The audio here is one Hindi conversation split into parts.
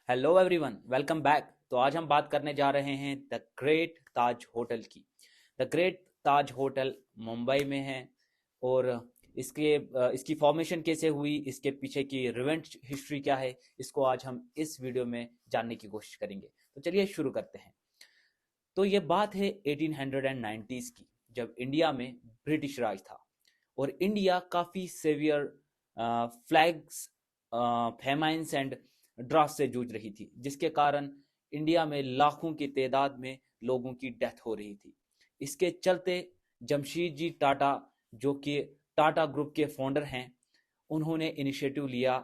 Hello everyone, welcome back. तो आज हम बात करने जा रहे हैं द ग्रेट ताज होटल की। The great Taj hotel Mumbai में है और इसकी फॉर्मेशन कैसे हुई, इसके पीछे की रिवेंट हिस्ट्री क्या है, इसको आज हम इस वीडियो में जानने की कोशिश करेंगे। तो चलिए शुरू करते हैं। तो ये बात है 1890s की, जब इंडिया में ब्रिटिश राज था और इंडिया काफ़ी severe floods, famines and drought से जूझ रही थी, जिसके कारण इंडिया में लाखों की तादाद में लोगों की डेथ हो रही थी। इसके चलते जमशेद जी टाटा, जो कि टाटा ग्रुप के फाउंडर हैं, उन्होंने इनिशिएटिव लिया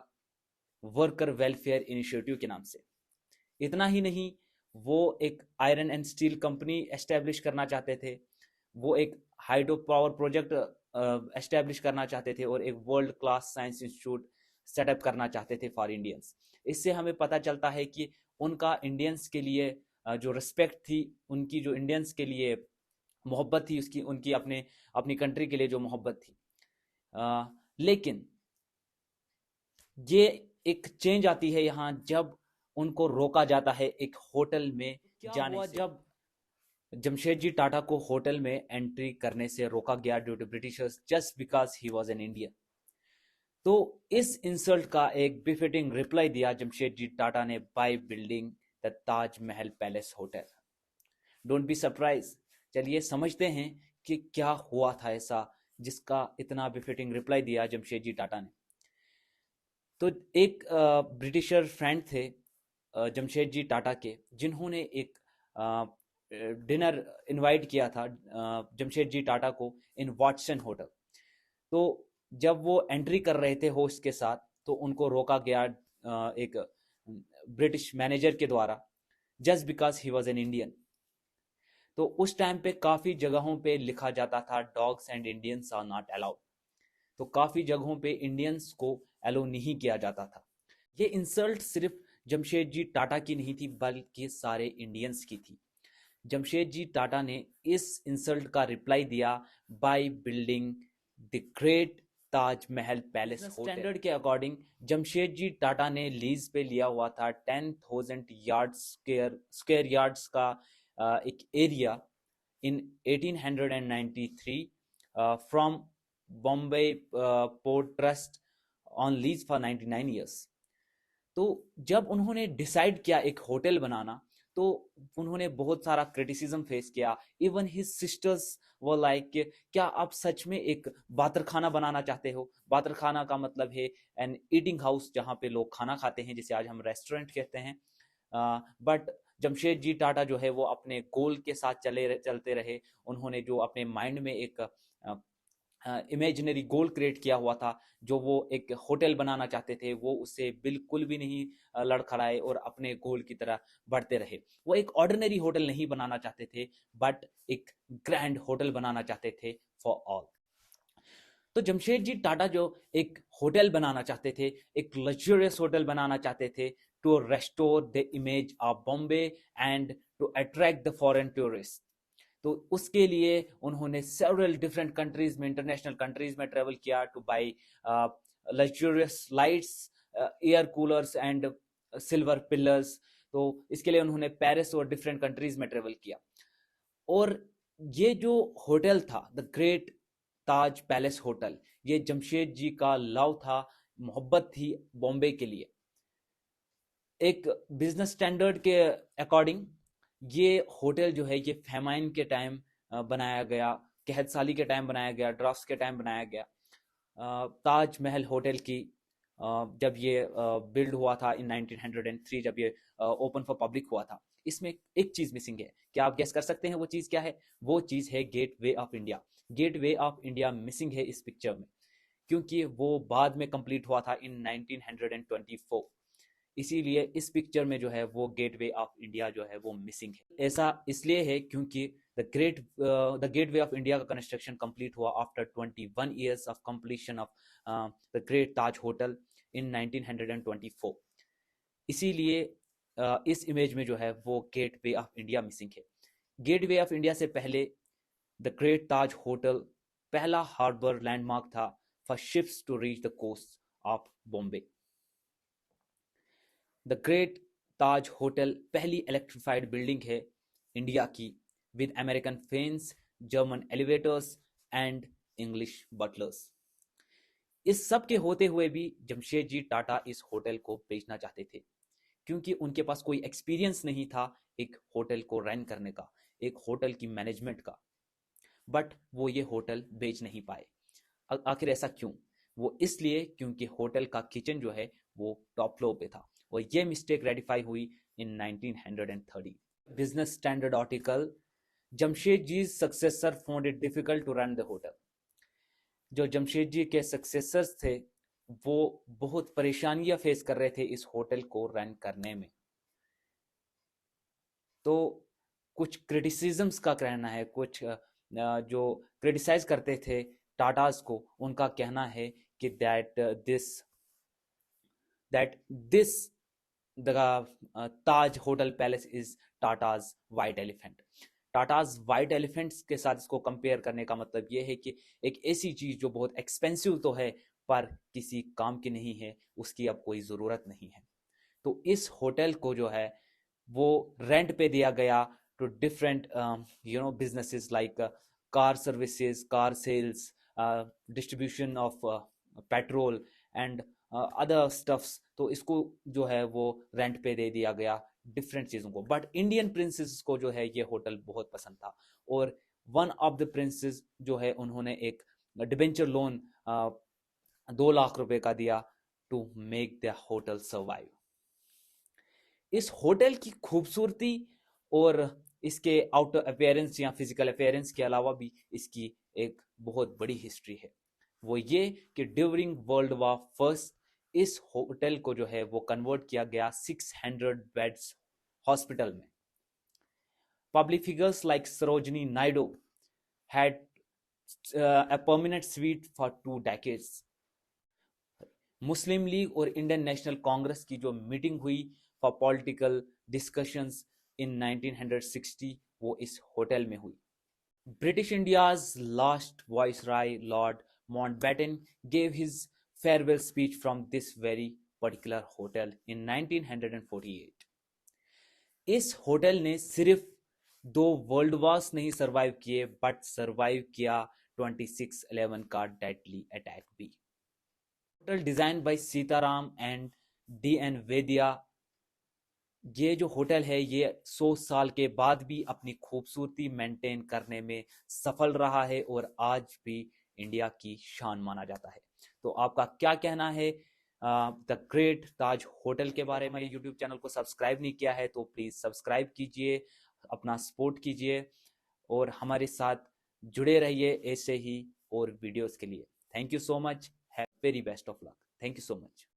वर्कर वेलफेयर इनिशिएटिव के नाम से। इतना ही नहीं, वो एक iron and steel company establish करना चाहते थे, वो एक हाइड्रो पावर प्रोजेक्ट एस्टेब्लिश करना चाहते थे और एक world class science institute setup करना चाहते थे फॉर इंडियंस। इससे हमें पता चलता है कि उनका इंडियंस के लिए जो रिस्पेक्ट थी, उनकी जो इंडियंस के लिए मोहब्बत थी, उसकी उनकी अपने अपनी कंट्री के लिए जो मोहब्बत थी। लेकिन ये एक चेंज आती है यहाँ, जब उनको रोका जाता है एक होटल में क्या जाने हुआ से। जब जमशेद जी टाटा को होटल में एंट्री करने से रोका गया due to Britishers just because he was an Indian. तो इस इंसल्ट का एक बिफिटिंग रिप्लाई दिया जमशेद जी टाटा ने by building the Taj Mahal palace hotel. Don't be surprise. चलिए समझते हैं कि क्या हुआ था ऐसा जिसका इतना बिफिटिंग रिप्लाई दिया जमशेद जी टाटा ने। तो एक ब्रिटिशर फ्रेंड थे जमशेद जी टाटा के, जिन्होंने एक डिनर इनवाइट किया था जमशेद जी टाटा को इन वाटसन होटल। तो जब वो एंट्री कर रहे थे होस्ट के साथ, तो उनको रोका गया एक ब्रिटिश मैनेजर के द्वारा, just because he was an Indian. तो उस टाइम पे काफ़ी जगहों पे लिखा जाता था dogs and Indians are not allowed. तो काफ़ी जगहों पे इंडियंस को अलो नहीं किया जाता था। ये इंसल्ट सिर्फ जमशेद जी टाटा की नहीं थी, बल्कि सारे इंडियंस की थी। जमशेद जी टाटा ने इस इंसल्ट का रिप्लाई दिया by building the great Taj Mahal palace hotel. Standard के अकॉर्डिंग जमशेद जी टाटा ने लीज पे लिया हुआ था 10,000 यार्ड स्क्वायर यार्ड्स का एक area in 1893 from Bombay port trust on lease for 99 years. तो जब उन्होंने डिसाइड किया एक होटल बनाना, तो उन्होंने बहुत सारा क्रिटिसिज्म फेस किया। इवन हिज सिस्टर्स वो लाइक क्या आप सच में एक बातर खाना बनाना चाहते हो? बातर खाना का मतलब है एन ईटिंग हाउस, जहाँ पे लोग खाना खाते हैं, जिसे आज हम रेस्टोरेंट कहते हैं। बट जमशेद जी टाटा जो है वो अपने गोल के साथ चलते रहे। उन्होंने जो अपने माइंड में एक इमेजिनरी गोल क्रिएट किया हुआ था, जो वो एक होटल बनाना चाहते थे, वो उससे बिल्कुल भी नहीं लड़खड़ाए और अपने गोल की तरह बढ़ते रहे। वो एक ऑर्डिनरी होटल नहीं बनाना चाहते थे, बट एक ग्रैंड होटल बनाना चाहते थे फॉर ऑल। तो जमशेद जी टाटा जो एक होटल बनाना चाहते थे, एक लग्जरियस होटल बनाना चाहते थे to restore the image of Bombay and to attract the foreign tourist. तो उसके लिए उन्होंने सेवरल डिफरेंट कंट्रीज में, इंटरनेशनल कंट्रीज में ट्रेवल किया to buy luxurious lights, air coolers and silver pillars. तो इसके लिए उन्होंने पेरिस और डिफरेंट कंट्रीज में ट्रेवल किया। और ये जो होटल था the great Taj palace hotel, ये जमशेद जी का लव था, मोहब्बत थी बॉम्बे के लिए। एक बिजनेस स्टैंडर्ड के अकॉर्डिंग ये होटल जो है ये फेमाइन के टाइम बनाया गया, कहत साली के टाइम बनाया गया, ड्राफ्ट के टाइम बनाया गया। ताज महल होटल की जब ये बिल्ड हुआ था इन 1903, जब ये ओपन फॉर पब्लिक हुआ था, इसमें एक चीज़ मिसिंग है। क्या आप गेस कर सकते हैं वो चीज़ क्या है? वो चीज़ है gateway of India. Gateway of India missing है इस पिक्चर में, क्योंकि वो बाद में कंप्लीट हुआ था इन 1924। इसीलिए इस पिक्चर में जो है वो गेटवे ऑफ इंडिया जो है वो मिसिंग है। ऐसा इसलिए है क्योंकि द गेटवे ऑफ इंडिया का कंस्ट्रक्शन कंप्लीट हुआ after 21 years of completion of the great Taj hotel in 1924। इसीलिए इस इमेज में जो है वो गेटवे ऑफ इंडिया मिसिंग है। गेटवे ऑफ इंडिया से पहले द ग्रेट ताज होटल पहला हार्बर लैंडमार्क था for ships to reach the coast of Bombay. The great Taj hotel पहली इलेक्ट्रिफाइड बिल्डिंग है इंडिया की, with American fans, German elevators and English butlers. इस सब के होते हुए भी जमशेदजी टाटा इस होटल को बेचना चाहते थे, क्योंकि उनके पास कोई एक्सपीरियंस नहीं था एक होटल को रन करने का, एक होटल की मैनेजमेंट का। बट वो ये होटल बेच नहीं पाए। आखिर ऐसा क्यों? वो इसलिए क्योंकि होटल का किचन जो है वो टॉप फ्लोर पे था, और ये मिस्टेक रेडिफाई हुई in 1930। Business standard article, Jamshedji successor found it difficult to run the hotel. जो जमशेदजी के सक्सेसर्स थे वो बहुत परेशानियां फेस कर रहे थे इस होटल को रन करने में। तो कुछ क्रिटिसिज्म्स का कहना है, कुछ जो क्रिटिसाइज करते थे टाटास को, उनका कहना है कि that this the Taj hotel palace is Tatas white elephant. Tatas white elephants के साथ इसको कंपेयर करने का मतलब ये है कि एक ऐसी चीज जो बहुत एक्सपेंसिव तो है पर किसी काम की नहीं है, उसकी अब कोई ज़रूरत नहीं है। तो इस होटल को जो है वो रेंट पे दिया गया to different businesses like car services, car sales, distribution of petrol and other stuffs. तो इसको जो है वो रेंट पे दे दिया गया डिफरेंट चीज़ों को। बट इंडियन प्रिंसेस को जो है ये होटल बहुत पसंद था, और वन ऑफ द प्रिंसेस जो है उन्होंने एक डिबेंचर लोन 2 लाख रुपए का दिया to make the hotel survive. इस होटल की खूबसूरती और इसके आउटर अपेयरेंस या फिजिकल अपेयरेंस के अलावा भी इसकी एक बहुत बड़ी हिस्ट्री है। वो ये कि ड्यूरिंग वर्ल्ड वॉर फर्स्ट इस होटल को जो है वो कन्वर्ट किया गया 600 बेड्स हॉस्पिटल में। Public figures like Sarojini Naidu had a permanent suite for 2 decades। Muslim league और इंडियन नेशनल कांग्रेस की जो मीटिंग हुई फॉर पॉलिटिकल डिस्कशंस इन 1960 वो इस होटल में हुई। British India's last viceroy Lord Mountbatten gave his farewell speech from this very particular hotel in 1948। इस होटल ने सिर्फ 2 वर्ल्ड वॉर्स नहीं सरवाइव किए, बट सरवाइव किया 26/11 का डेडली अटैक भी। Hotel design by Sitaram and D.N. वेदिया। ये जो होटल है ये 100 साल के बाद भी अपनी खूबसूरती मेंटेन करने में सफल रहा है, और आज भी इंडिया की शान माना जाता है। तो आपका क्या कहना है द ग्रेट ताज होटल के बारे में? यूट्यूब चैनल को सब्सक्राइब नहीं किया है तो प्लीज़ सब्सक्राइब कीजिए, अपना सपोर्ट कीजिए, और हमारे साथ जुड़े रहिए ऐसे ही और वीडियोस के लिए। Thank you so much, have very best of luck. Thank you so much.